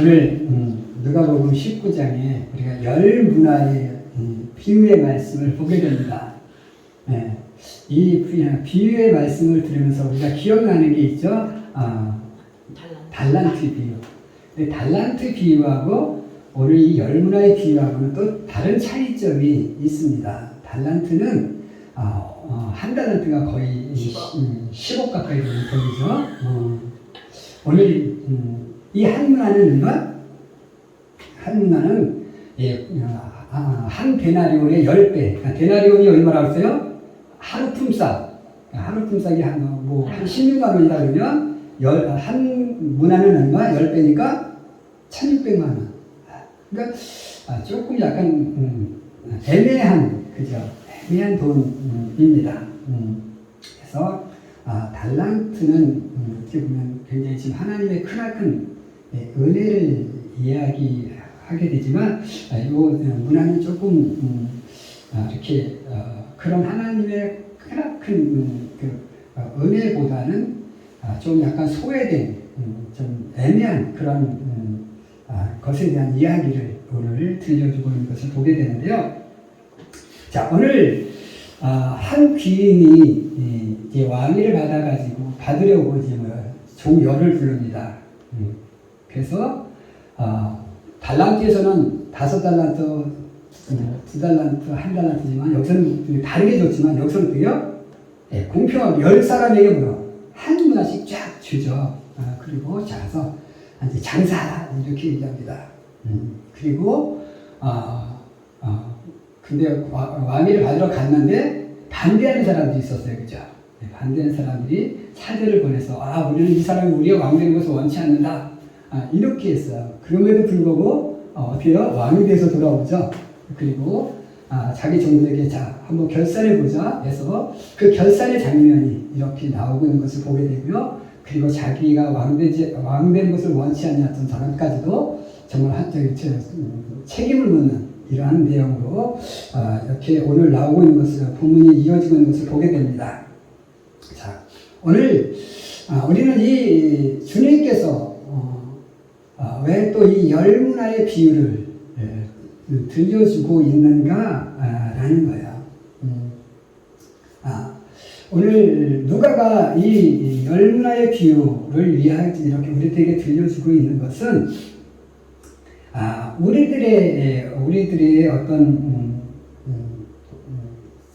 오늘 누가복음 19장에 우리가 열 문화의 비유의 말씀을 보게 됩니다. 네. 이 비유의 말씀을 들으면서 우리가 기억나는 게 있죠. 달란트 비유. 근데 달란트 비유하고 오늘 이 열 문화의 비유하고는 또 다른 차이점이 있습니다. 달란트는 한 달란트가 거의 10억 가까이 되는 돈이죠. 오늘 이 한 문화는 얼마? 한 문화는 한 데나리온의 10배. 그러니까 데나리온이 얼마라고 했어요? 하루 품삯. 하루 품삯이 한 16만 원이다 그러면 한 문화는 얼마? 10배니까 1600만 원. 그러니까 조금 약간 애매한, 그죠? 애매한 돈입니다. 그래서 달란트는 어떻게 보면 굉장히 지금 하나님의 크나큰 은혜를 이야기하게 되지만 이 문화는 조금 이렇게 그런 하나님의 크나큰 은혜보다는 좀 약간 소외된 좀 애매한 그런 것에 대한 이야기를 오늘 들려주고 있는 것을 보게 되는데요. 자, 오늘 한 귀인이 이제 왕위를 받으려고 이제 종열을 부릅니다. 그래서 달란트에서는 5달란트, 2달란트, 1달란트지만 여기서는 다르게 줬지만 여기서는요, 공평하게 10사람에게 한 문화씩 쫙 주죠. 그리고 자서 이제 장사 이렇게 얘기합니다. 그리고 근데 왕위를 받으러 갔는데 반대하는 사람들이 있었어요, 그죠? 반대하는 사람들이 차들을 보내서 우리는 이 사람이 우리가 왕 되는 것을 원치 않는다. 이렇게 했어요. 그럼에도 불구하고 어때요? 왕이 돼서 돌아오죠. 그리고 자기 종들에게 자 한번 결산해보자 해서 그 결산의 장면이 이렇게 나오고 있는 것을 보게 되고요. 그리고 자기가 왕 되는 것을 원치 않았던 사람까지도 정말 책임을 묻는 이러한 내용으로 이렇게 오늘 나오고 있는 것을, 본문이 이어지고 있는 것을 보게 됩니다. 자, 오늘 우리는 이 주님께서 왜 또 이 열 문화의 비유를 들려주고 있는가라는 거예요. 오늘 누가가 이 열 문화의 비유를 이렇게 우리들에게 들려주고 있는 것은 우리들의 어떤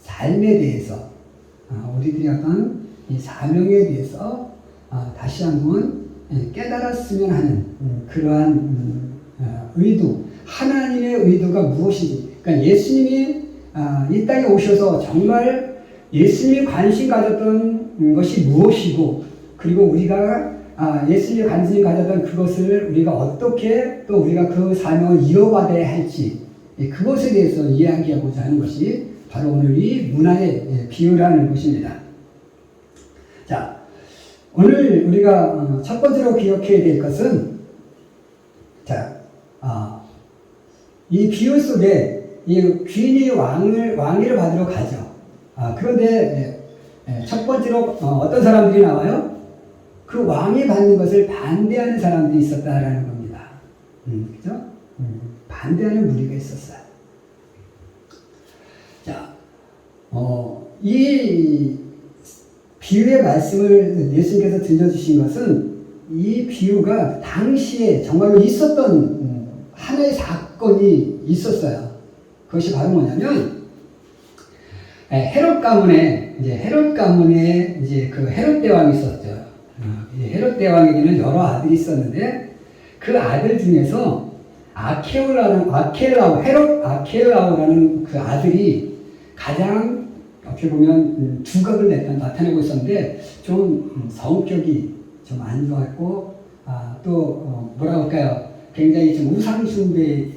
삶에 대해서, 우리들의 어떤 이 사명에 대해서 다시 한번 깨달았으면 하는 그러한 의도, 하나님의 의도가 무엇인지. 그러니까 예수님이 이 땅에 오셔서 정말 예수님이 관심 가졌던 것이 무엇이고, 그리고 우리가 예수님이 관심이 가졌던 그것을 우리가 어떻게 또 우리가 그 사명을 이어받아야 할지, 그것에 대해서 이야기하고자 하는 것이 바로 오늘 이 문화의 비유라는 것입니다. 자, 오늘 우리가 첫 번째로 기억해야 될 것은, 자, 이 비유 속에 이 귀인이 왕위를 받으러 가죠. 그런데 첫 번째로 어떤 사람들이 나와요? 그 왕이 받는 것을 반대하는 사람들이 있었다라는 겁니다. 그죠? 반대하는 무리가 있었어요. 자, 이 비유의 말씀을 예수님께서 들려주신 것은 이 비유가 당시에 정말로 있었던 하나의 사건이 있었어요. 그것이 바로 뭐냐면, 헤롯 가문에 이제 그 헤롯 대왕이 있었죠. 헤롯 대왕에게는 여러 아들이 있었는데 그 아들 중에서 헤롯 아켈라오라는 그 아들이 가장 어떻게 보면 두각을 나타내고 있었는데 좀 성격이 좀 안 좋았고 또 뭐라고 할까요? 굉장히 좀 우상숭배,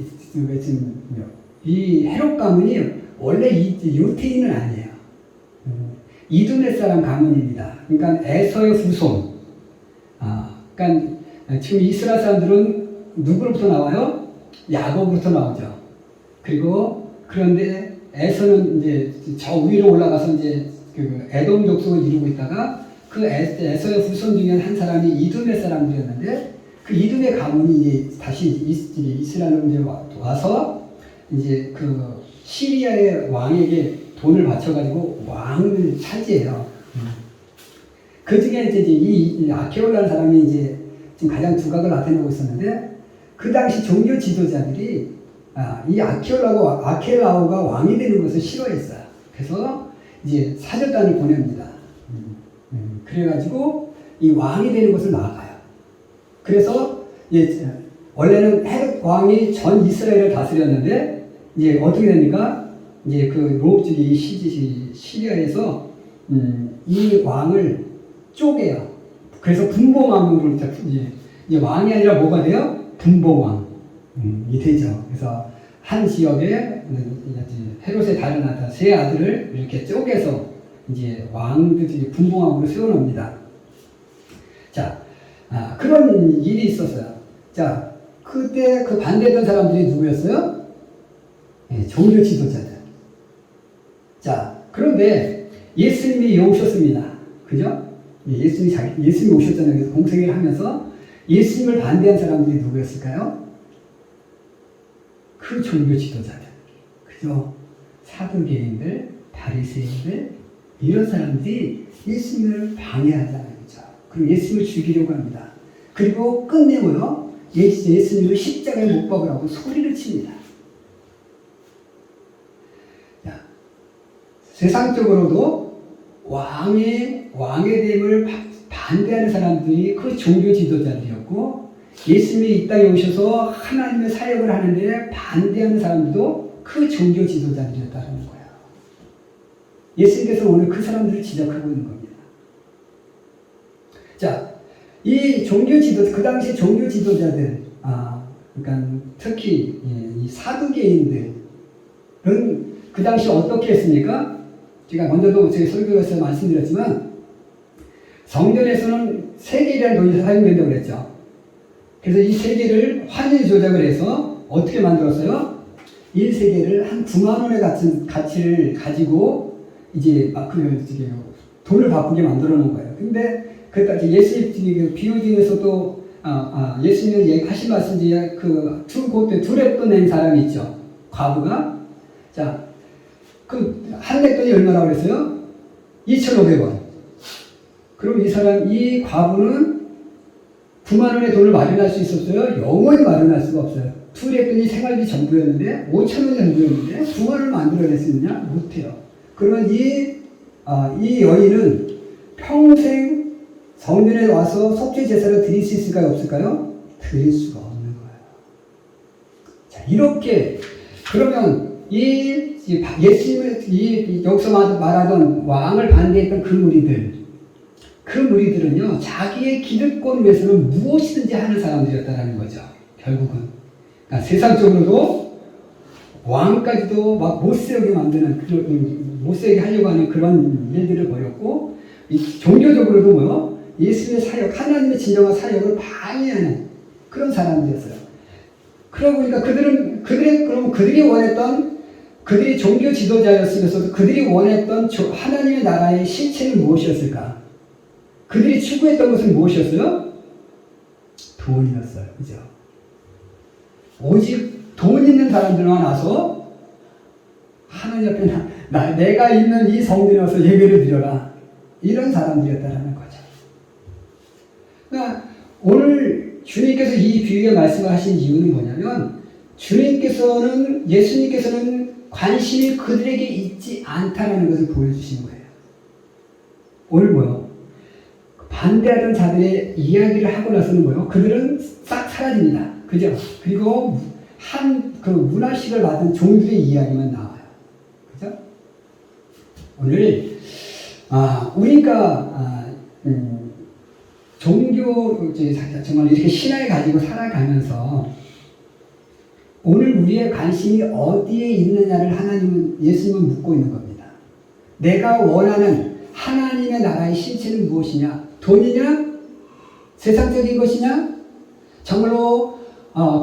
이 헤롯 가문이 원래 유태인은 아니에요. 이두메 사람 가문입니다. 그러니까 에서의 후손. 그러니까 지금 이스라엘 사람들은 누구로부터 나와요? 야곱으로부터 나오죠. 그런데 에서는 이제 저 위로 올라가서 이제 그 에돔 족속을 이루고 있다가 그 에서의 후손 중에 한 사람이 이두메 사람들이었는데 그 이듬해 가문이 이제 다시 이스라엘로 이제 와서 이제 그 시리아의 왕에게 돈을 바쳐가지고 왕을 차지해요. 그 중에 이제 이 아케올라는 사람이 이제 지금 가장 두각을 나타내고 있었는데, 그 당시 종교 지도자들이 이 아켈라오가 왕이 되는 것을 싫어했어요. 그래서 이제 사절단을 보냅니다. 그래가지고 이 왕이 되는 것을 막아요. 그래서 원래는 헤롯 왕이 전 이스라엘을 다스렸는데, 이제 어떻게 됩니까? 이제 그 로업주의 시리아에서 이 왕을 쪼개요. 그래서 분봉왕으로 이제 왕이 아니라 뭐가 돼요? 분봉왕이 되죠. 그래서 한 지역에 헤롯의 다른 아들, 세 아들을 이렇게 쪼개서 이제 왕들이 분봉왕으로 세워놓습니다. 자, 그런 일이 있었어요. 자, 그때 그 반대했던 사람들이 누구였어요? 종교 지도자들. 자, 그런데 예수님이 오셨습니다. 그죠? 예수님이 오셨잖아요. 그래서 공생애를 하면서 예수님을 반대한 사람들이 누구였을까요? 그 종교 지도자들. 그죠? 사두개인들, 바리새인들, 이런 사람들이 예수님을 방해하잖아요. 그죠? 그리고 예수님을 죽이려고 합니다. 그리고 끝내고요, 예수님을 십자가에 못 박으라고 소리를 칩니다. 자, 세상적으로도 왕의 됨을 반대하는 사람들이 그 종교 지도자들이었고, 예수님이 이 땅에 오셔서 하나님의 사역을 하는데 반대하는 사람들도 그 종교 지도자들이었다는 거예요. 예수님께서 오늘 그 사람들을 지적하고 있는 겁니다. 자, 이 그 당시 종교 지도자들, 그러니까 특히 이 사두개인들은 그 당시 어떻게 했습니까? 제가 먼저도 제 설교에서 말씀드렸지만, 성전에서는 세겔이라는 돈이 사용된다고 그랬죠. 그래서 이 세겔을 환율 조작을 해서 어떻게 만들었어요? 1세겔을 한 9만 원의 가치를 가지고 이제 돈을 바꾸게 만들어 놓은 거예요. 근데 예수님 비유 중에서도 예수님이 하신 말씀 중에 그때 두랩돈 낸 사람이 있죠. 과부가. 자, 한 랩돈이 얼마라고 그랬어요? 2,500원. 그럼 이 과부는 9만 원의 돈을 마련할 수 있었어요? 영원히 마련할 수가 없어요. 투랩돈이 생활비 전부였는데, 5,000원이 전부였는데, 9만 원을 만들어낼 수 있느냐? 못해요. 그러면 이 여인은 평생 성전에 와서 속죄 제사를 드릴 수 있을까요? 없을까요? 드릴 수가 없는 거예요. 자, 이렇게, 그러면 예수님을, 여기서 말하던 왕을 반대했던 그 무리들은요, 자기의 기득권을 위해서는 무엇이든지 하는 사람들이었다는 거죠. 결국은. 그러니까 세상적으로도 왕까지도 막 못세우게 못세우게 하려고 하는 그런 일들을 벌였고, 종교적으로도 예수님의 사역, 하나님의 진정한 사역을 방해하는 그런 사람들이었어요. 그러고 보니까 그들이 원했던, 그들이 종교 지도자였으면서도 그들이 원했던 하나님의 나라의 실체는 무엇이었을까? 그들이 추구했던 것은 무엇이었어요? 돈이었어요. 그죠? 오직 돈 있는 사람들만 와서 하나님 앞에 내가 있는 이 성전에 와서 예배를 드려라. 이런 사람들이었다는 거죠. 그러니까 오늘 주님께서 이 비유의 말씀을 하신 이유는 뭐냐면, 예수님께서는 관심이 그들에게 있지 않다는 것을 보여주신 거예요. 오늘 반대하던 자들의 이야기를 하고 나서는 그들은 싹 사라집니다. 그죠? 그리고 문화식을 받은 종들의 이야기만 나와요. 그죠? 오늘, 우리가, 종교, 정말 이렇게 신앙을 가지고 살아가면서 오늘 우리의 관심이 어디에 있느냐를 예수님은 묻고 있는 겁니다. 내가 원하는 하나님의 나라의 실체는 무엇이냐? 돈이냐? 세상적인 것이냐? 정말로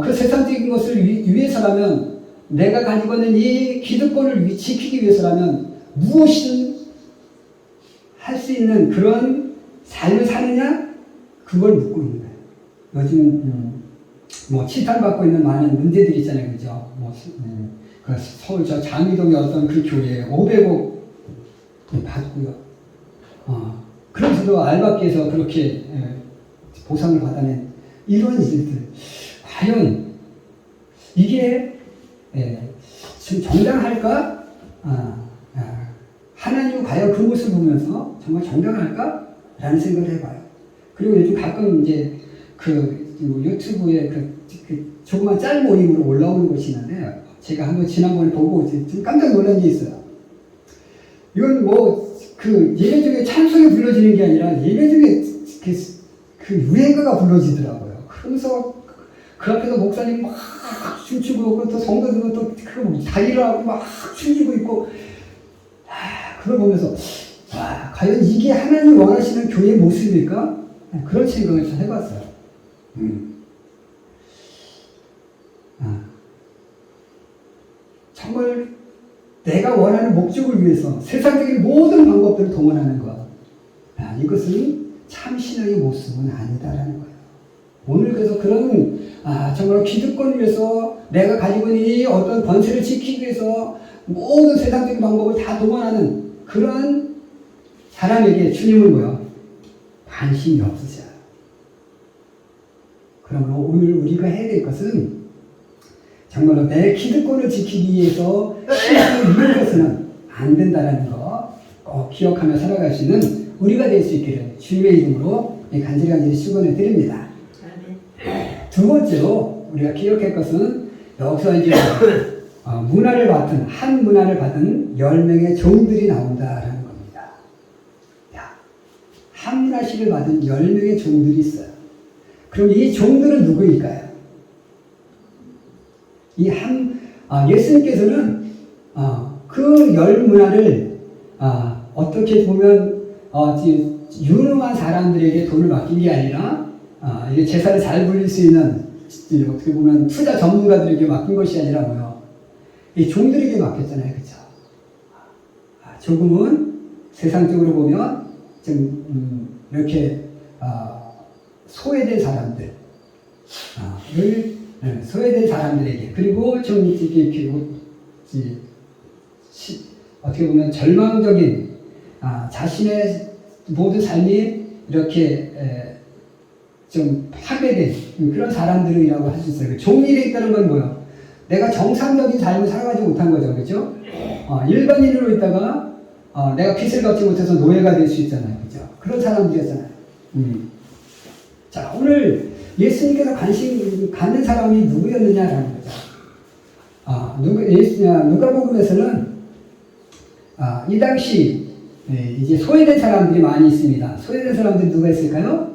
그 세상적인 것을 위해서라면, 내가 가지고 있는 이 기득권을 지키기 위해서라면 무엇이든 할 수 있는 그런 삶을 사느냐? 그걸 묻고 있는 거예요. 요즘 뭐 치탄받고 있는 많은 문제들이 있잖아요, 그죠? 그 서울 저 장미동의 어떤 그 교회에 500억 받고요. 그러면서도 알바끼에서 그렇게 보상을 받아낸 이런 일들, 과연 이게 지금 정당할까? 하나님은 과연 그 모습을 보면서 정말 정당할까? 라는 생각을 해봐요. 그리고 요즘 가끔 이제 유튜브에 조그만 짤 모임으로 올라오는 것이 있는데, 제가 한번 지난번에 보고 좀 깜짝 놀란 게 있어요. 이건 예배 중에 찬송이 불러지는 게 아니라 예배 중에 그 유행가가 불러지더라고요. 그러면서 그 앞에서 목사님 막 춤추고 또 성도들은 또 다 일어나고 막 춤추고 있고, 그걸 보면서 과연 이게 하나님 원하시는 교회의 모습일까? 그런 생각을 좀 해봤어요. 정말 내가 원하는 목적을 위해서 세상적인 모든 방법들을 동원하는 것, 이것은 참 신앙의 모습은 아니다라는 거예요. 오늘 그래서 그런 정말 기득권을 위해서 내가 가지고 있는 이 어떤 권세를 지키기 위해서 모든 세상적인 방법을 다 동원하는 그러한 사람에게 주님은 관심이 없으셔요. 그러므로 오늘 우리가 해야 될 것은 정말로 내 기득권을 지키기 위해서 신앙을 이용해서는 안 된다는 거 꼭 기억하며 살아갈 수 있는 우리가 될 수 있기를 주님의 이름으로 간절히 축원해 드립니다. 두 번째로 우리가 기억할 것은 여기서 이제 문화를 맡은 한 문화를 받은 10명의 종들이 나온다라는 겁니다. 한 문화씩을 받은 10명의 종들이 있어요. 그럼 이 종들은 누구일까요? 예수님께서는 그 10문화를 어떻게 보면 유능한 사람들에게 돈을 맡긴 게 아니라 제사를 잘 불릴 수 있는 어떻게 보면 투자 전문가들에게 맡긴 것이 아니라 이 종들에게 맡겼잖아요, 그렇죠? 조금은 세상적으로 보면 좀 이렇게 소외된 사람들, 소외된 사람들에게, 그리고 좀 어떻게 보면 절망적인 자신의 모든 삶이 이렇게 좀 파괴된 그런 사람들이라고 할 수 있어요. 종이 되어 있다는 건 뭐예요? 내가 정상적인 삶을 살아가지 못한 거죠, 그렇죠? 일반인으로 있다가 내가 빚을 갚지 못해서 노예가 될 수 있잖아요, 그렇죠? 그런 사람들이었잖아요. 자, 오늘 예수님께서 관심 갖는 사람이 누구였느냐라는 거죠. 누가복음에서는 이 당시 이제 소외된 사람들이 많이 있습니다. 소외된 사람들이 누가 있을까요?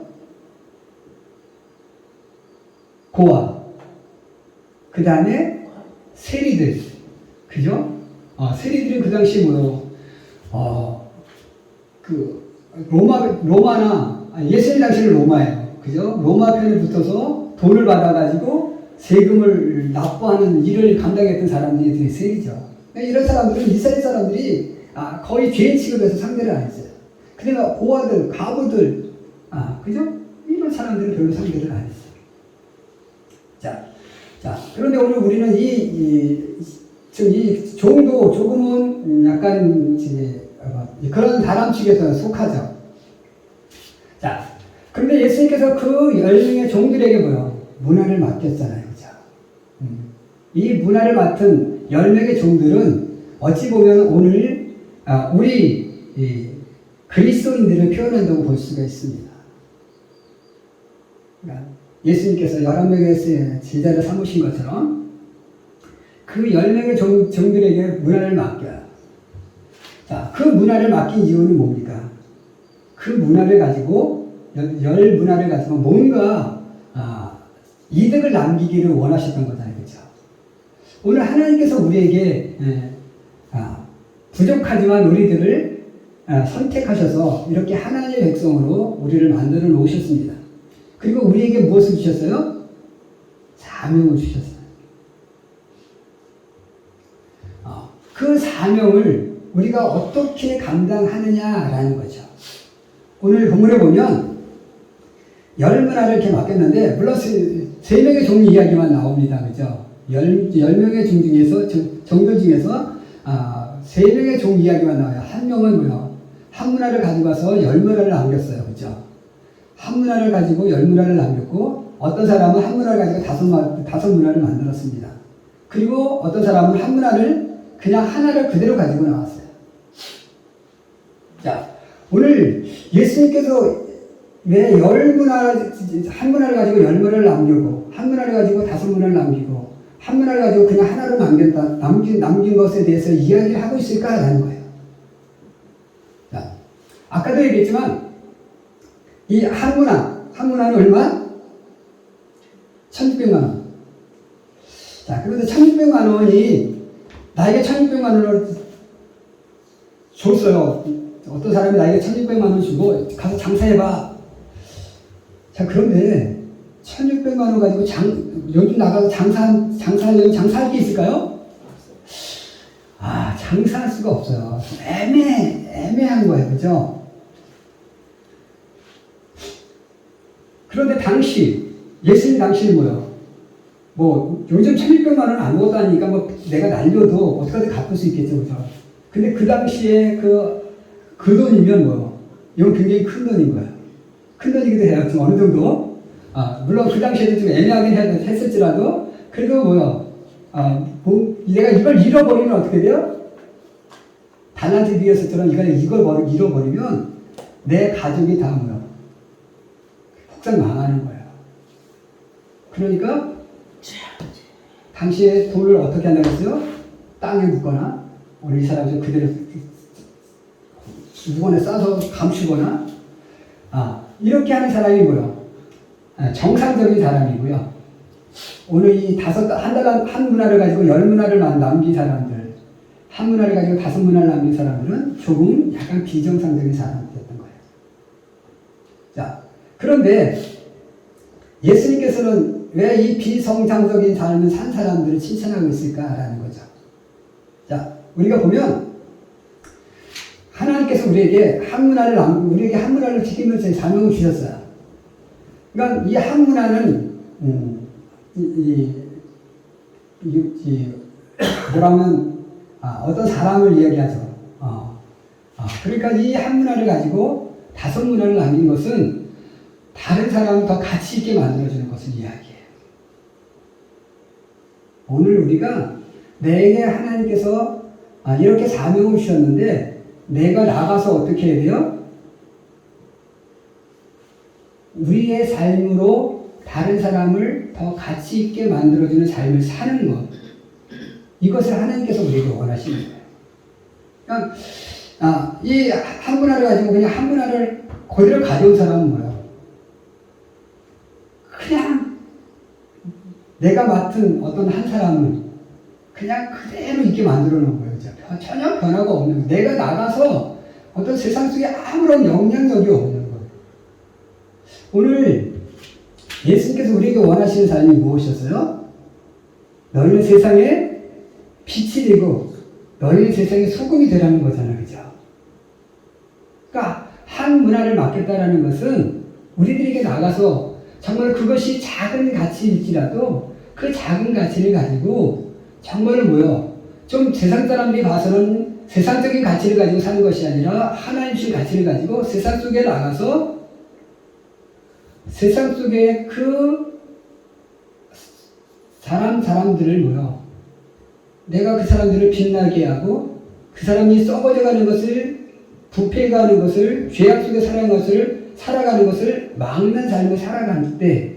고아, 그 다음에 세리들, 그죠? 세리들은 그 당시 로마나 예수님 당시는 로마예요, 그죠? 로마 편에 붙어서 돈을 받아가지고 세금을 납부하는 일을 감당했던 사람들이 세리죠. 이런 사람들은 이스라엘 사람들이 거의 죄인 취급해서 상대를 안 했어요. 그러니까 고아들, 가부들, 그죠? 이런 사람들은 별로 상대를 안 했어요. 자, 그런데 오늘 우리는 이 종도 조금은 약간 그런 사람 측에서 속하죠. 자, 그런데 예수님께서 그 10명의 종들에게 문화를 맡겼잖아요, 그죠? 이 문화를 맡은 10명의 종들은 어찌 보면 오늘 우리 그리스도인들을 표현한다고 볼 수가 있습니다. 그러니까 예수님께서 11명의 제자를 삼으신 것처럼 그 10명의 종들에게 문화를 맡겨요. 자, 그 문화를 맡긴 이유는 뭡니까? 그 문화를 가지고, 열 문화를 가지고 뭔가 이득을 남기기를 원하셨던 거잖아요, 그렇죠? 오늘 하나님께서 우리에게 부족하지만 우리들을 선택하셔서 이렇게 하나님의 백성으로 우리를 만들어 놓으셨습니다. 그리고 우리에게 무엇을 주셨어요? 사명을 주셨어요. 그 사명을 우리가 어떻게 감당하느냐라는 거죠. 오늘 본문에 보면 10문화를 이렇게 맡겼는데, 물론 세 명의 종 이야기만 나옵니다. 그죠? 10명의 종 중에서, 종들 중에서, 세 명의 종 이야기만 나와요. 한 명은 뭐요? 한 문화를 가지고 와서 10문화를 남겼어요. 그죠? 한 문화를 가지고 10문화를 남겼고, 어떤 사람은 한 문화를 가지고 다섯 문화를 만들었습니다. 그리고 어떤 사람은 한 문화를 그냥 하나를 그대로 가지고 나왔어요. 자, 오늘 예수님께서 왜 한 문화를 가지고 10문화를 남기고, 한 문화를 가지고 5문화를 남기고, 한 문화를 가지고 그냥 하나를 남긴 것에 대해서 이야기를 하고 있을까라는 거예요. 자, 아까도 얘기했지만, 이 한 문화는 얼마? 1600만원. 자, 그런데 1600만원이, 나에게 1600만원을 줬어요. 어떤 사람이 나에게 1600만원 주고, 가서 장사해봐. 자, 그런데 1600만원 가지고 요즘 나가서 장사하려면 장사할 게 있을까요? 장사할 수가 없어요. 애매한 거예요. 그죠? 그런데 예수님 당시는 뭐예요? 요즘 1600만원 아무것도 아니니까 내가 날려도 어떻게든 갚을 수 있겠죠. 그죠? 근데 그 당시에 그 돈이면 이건 굉장히 큰 돈인 거예요. 큰 돈이기도 해요. 좀 어느 정도. 물론 그 당시에도 좀 애매하긴 했을지라도, 그래도 내가 이걸 잃어버리면 어떻게 돼요? 달란트 비어서처럼 이걸 잃어버리면 내 가족이 다 폭삭 망하는 거예요. 그러니까, 당시에 돈을 어떻게 한다고 했어요? 땅에 묻거나, 오늘 이 사람이 좀 그대로 물건에 싸서 감추거나, 이렇게 하는 사람이 정상적인 사람이고요. 오늘 한 문화를 가지고 10문화를 남긴 사람들, 한 문화를 가지고 5문화를 남긴 사람들은 조금 약간 비정상적인 사람이었던 거예요. 자, 그런데 예수님께서는 왜 이 비정상적인 삶을 산 사람들을 칭찬하고 있을까라는 거죠. 자, 우리가 보면, 하나님께서 우리에게 한 문화를 지키면서 사명을 주셨어요. 그러니까 이 한 문화는, 어떤 사람을 이야기하죠. 그러니까 이 한 문화를 가지고 5문화를 남긴 것은 다른 사람을 더 가치 있게 만들어주는 것을 이야기해요. 오늘 우리가 내게 하나님께서 이렇게 사명을 주셨는데, 내가 나가서 어떻게 해야 돼요? 우리의 삶으로 다른 사람을 더 가치 있게 만들어주는 삶을 사는 것. 이것을 하나님께서 우리에게 원하시는 거예요. 그러니까, 이 한 문화를 가지고 그냥 한 문화를 그대로 가져온 사람은 뭐예요? 그냥 내가 맡은 어떤 한 사람을 그냥 그대로 있게 만들어 놓은 거예요. 전혀 변화가 없는 거예요. 내가 나가서 어떤 세상 속에 아무런 영향력이 없는 거예요. 오늘 예수님께서 우리에게 원하시는 삶이 무엇이었어요? 너희는 세상에 빛이 되고 너희는 세상에 소금이 되라는 거잖아요. 그죠? 그러니까 한 문화를 맡겠다라는 것은 우리들에게 나가서 정말 그것이 작은 가치일지라도 그 작은 가치를 가지고 정말로 좀 세상 사람들이 봐서는 세상적인 가치를 가지고 사는 것이 아니라 하나님 주신 가치를 가지고 세상 속에 나가서 세상 속에 그 사람들을 내가 그 사람들을 빛나게 하고 그 사람이 썩어져가는 것을 부패가는 것을 죄악 속에 살아가는 것을 막는 삶을 살아갈 때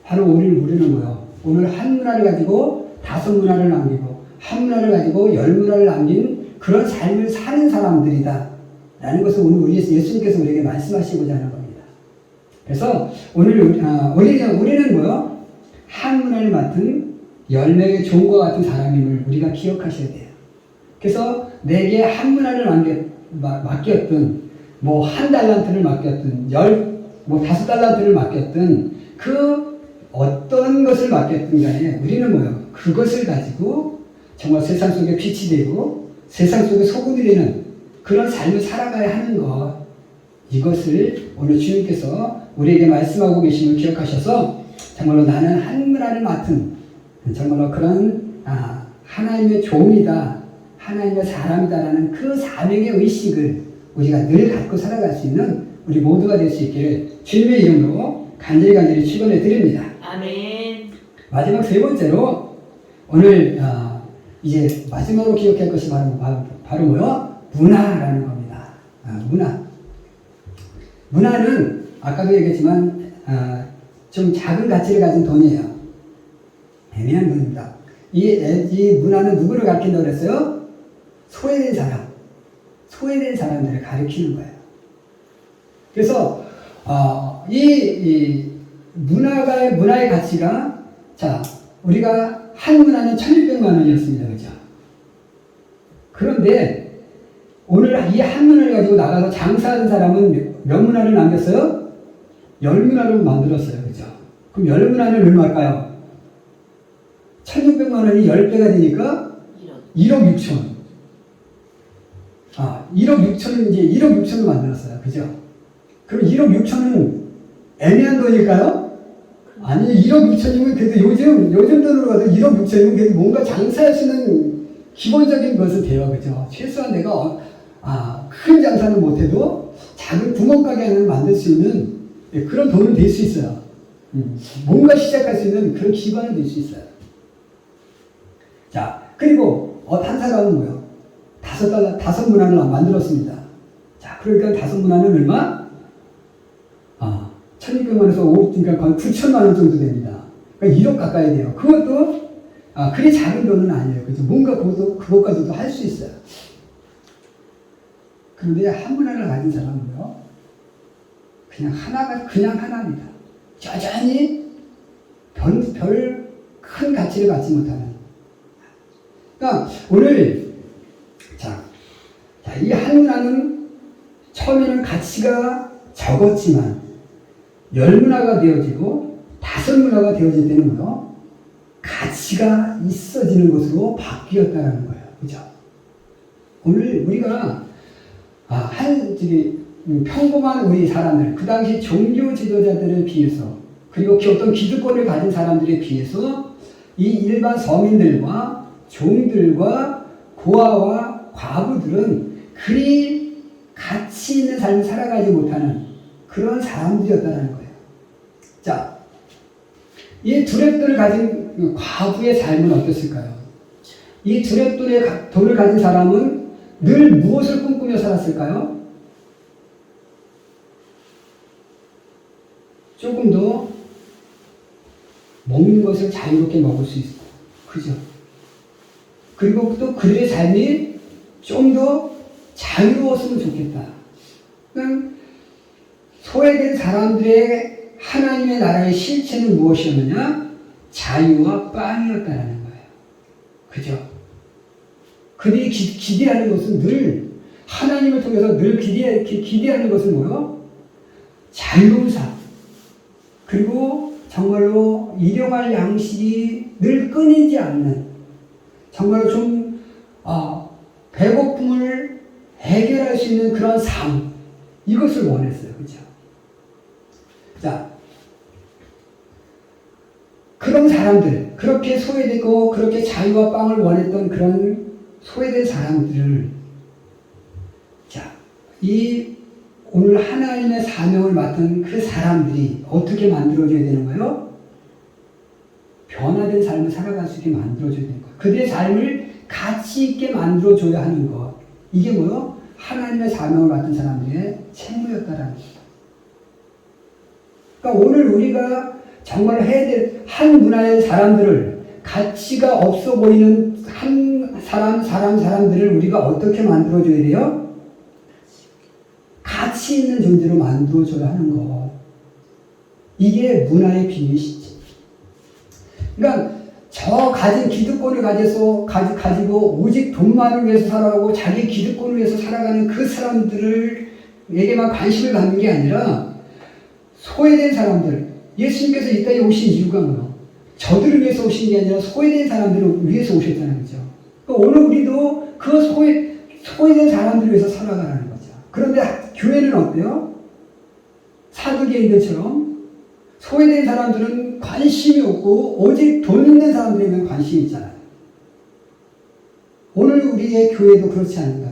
바로 우리는 오늘 한 문화를 가지고 5문화를 남기고 한 문화를 가지고 10문화를 남긴 그런 삶을 사는 사람들이다 라는 것을 오늘 예수님께서 우리에게 말씀하시고자 하는 겁니다. 그래서 오늘 우리는 한 문화를 맡은 10명의 종과 같은 사람임을 우리가 기억하셔야 돼요. 그래서 내게 한 문화를 맡겼든 한 달란트를 맡겼든 5달란트를 맡겼든 그 어떤 것을 맡겼든 간에 우리는 그것을 가지고 정말 세상 속에 빛이 되고 세상 속에 소금이 되는 그런 삶을 살아가야 하는 것, 이것을 오늘 주님께서 우리에게 말씀하고 계심을 기억하셔서 정말로 나는 한 문화를 맡은 정말로 그런 하나님의 종이다, 하나님의 사람이다라는 그 사명의 의식을 우리가 늘 갖고 살아갈 수 있는 우리 모두가 될 수 있기를 주님의 이름으로 간절히 축원해 드립니다. 아멘. 마지막 세 번째로 오늘 이제 마지막으로 기억할 것이 바로 뭐요? 문화라는 겁니다. 문화. 문화는 아까도 얘기했지만 좀 작은 가치를 가진 돈이에요. 애매한 돈입니다. 이 문화는 누구를 가리킨다고 그랬어요? 소외된 사람. 소외된 사람들을 가리키는 거예요. 그래서 이 문화의 가치가 자 우리가 한 문화는 1,600만 원이었습니다. 그죠? 그런데 오늘 이 한 문화를 가지고 나가서 장사하는 사람은 몇 문화를 남겼어요? 10문화를 만들었어요. 그죠? 그럼 10문화는 얼마일까요? 1,600만 원이 10배가 되니까 1억 6천. 1억 6천은 이제 1억 6천을 만들었어요. 그죠? 그럼 1억 6천은 애매한 돈일까요? 아니, 1억 6천이면 그래도 요즘 돈으로 가도 1억 6천이면 그래도 뭔가 장사할 수 있는 기본적인 것은 돼요. 그죠? 최소한 내가, 큰 장사는 못해도 작은 구멍가게 하나 만들 수 있는 그런 돈은 될 수 있어요. 뭔가 시작할 수 있는 그런 기반은 될 수 있어요. 자, 그리고, 한 사람은 뭐요? 5문화를 만들었습니다. 자, 그러니까 5문화는 얼마? 1,600만 원에서 그러니까 거의 9천만 원 정도 됩니다. 그러니까 1억 가까이 돼요. 그것도, 그리 작은 돈은 아니에요. 그죠? 뭔가 그것까지도 할 수 있어요. 그런데 한 문화를 가진 사람은요, 그냥 하나입니다. 여전히 별 큰 가치를 갖지 못하는. 그러니까 오늘, 이 한 문화는 처음에는 가치가 적었지만, 10문화가 되어지고 5문화가 되어질 때는 뭐요? 가치가 있어지는 것으로 바뀌었다는 거예요. 그죠? 오늘 우리가 평범한 우리 사람들, 그 당시 종교 지도자들에 비해서, 그리고 어떤 기득권을 가진 사람들에 비해서 이 일반 서민들과 종들과 고아와 과부들은 그리 가치 있는 삶을 살아가지 못하는 그런 사람들이었다는 거예요. 자, 이 두렙돈을 가진 과부의 삶은 어땠을까요? 이 두렙돈을 가진 사람은 늘 무엇을 꿈꾸며 살았을까요? 조금 더 먹는 것을 자유롭게 먹을 수 있고, 그죠? 그리고 또 그들의 삶이 좀 더 자유로웠으면 좋겠다. 소외된 사람들의 하나님의 나라의 실체는 무엇이었느냐? 자유와 빵이었다는 거예요. 그죠? 그들이 기대하는 것은 늘 하나님을 통해서 늘 기대하는 것은 뭐요? 자유로운 삶. 그리고 정말로 일용할 양식이 늘 끊이지 않는, 정말로 좀 배고픔을 해결할 수 있는 그런 삶, 이것을 원했어요. 그죠? 자, 그런 사람들, 그렇게 소외되고 그렇게 자유와 빵을 원했던 그런 소외된 사람들을, 자, 오늘 하나님의 사명을 맡은 그 사람들이 어떻게 만들어줘야 되는 거예요? 변화된 삶을 살아갈 수 있게 만들어줘야 되는 거예요. 그들의 삶을 가치 있게 만들어줘야 하는 것. 이게 뭐요? 하나님의 사명을 맡은 사람들의 책무였다라는 겁니다. 그러니까 오늘 우리가 정말 해야 될 한 문화의 사람들을, 가치가 없어 보이는 한 사람들을 우리가 어떻게 만들어줘야 돼요? 가치 있는 존재로 만들어줘야 하는 것. 이게 문화의 비밀이시죠. 그러니까 저 가진 기득권을 가지고 오직 돈만을 위해서 살아가고 자기 기득권을 위해서 살아가는 그 사람들에게만 관심을 갖는 게 아니라 소외된 사람들, 예수님께서 이 땅에 오신 이유가 뭐예요? 저들을 위해서 오신 게 아니라 소외된 사람들을 위해서 오셨다는 거죠. 그러니까 오늘 우리도 그 소외된 사람들을 위해서 살아가라는 거죠. 그런데 교회는 어때요? 사두개인들처럼 소외된 사람들은 관심이 없고 오직 돈 있는 사람들에게만 관심이 있잖아요. 오늘 우리의 교회도 그렇지 않은가?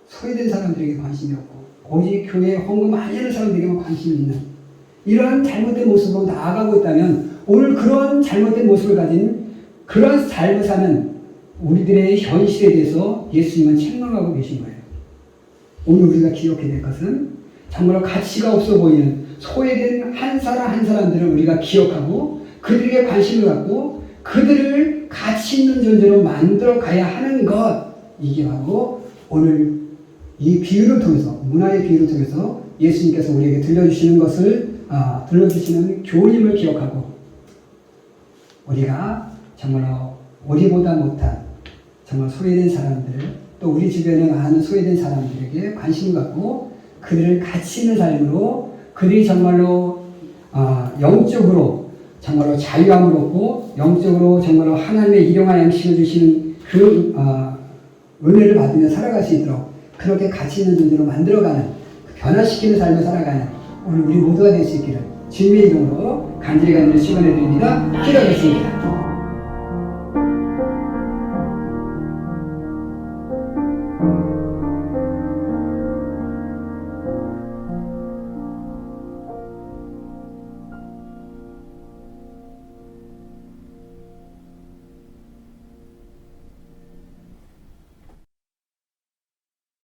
소외된 사람들에게 관심이 없고 오직 교회에 헌금 많이 하는 사람들에게만 관심이 있는 이러한 잘못된 모습으로 나아가고 있다면 오늘 그런 잘못된 모습을 가진 그런 삶을 사는 우리들의 현실에 대해서 예수님은 책망하고 계신 거예요. 오늘 우리가 기억해야 될 것은 정말 가치가 없어 보이는 소외된 한 사람 한 사람들을 우리가 기억하고 그들에게 관심을 갖고 그들을 가치 있는 존재로 만들어 가야 하는 것, 이게 바로 오늘 이 비유를 통해서, 문화의 비유를 통해서 예수님께서 우리에게 들려주시는 교훈임을 기억하고 우리가 정말로 우리보다 못한 정말 소외된 사람들, 또 우리 주변에 많은 소외된 사람들에게 관심을 갖고 그들을 가치 있는 삶으로 그들이 정말로 영적으로 정말로 자유함을 얻고 영적으로 정말로 하나님의 일용할 양식을 주시는 그 은혜를 받으며 살아갈 수 있도록 그렇게 가치 있는 존재로 만들어가는 변화시키는 삶을 살아가는 오늘 우리 모두가 될 수 있기를 주님의 이름으로 간절히 시원해 드립니다. 기도하겠습니다.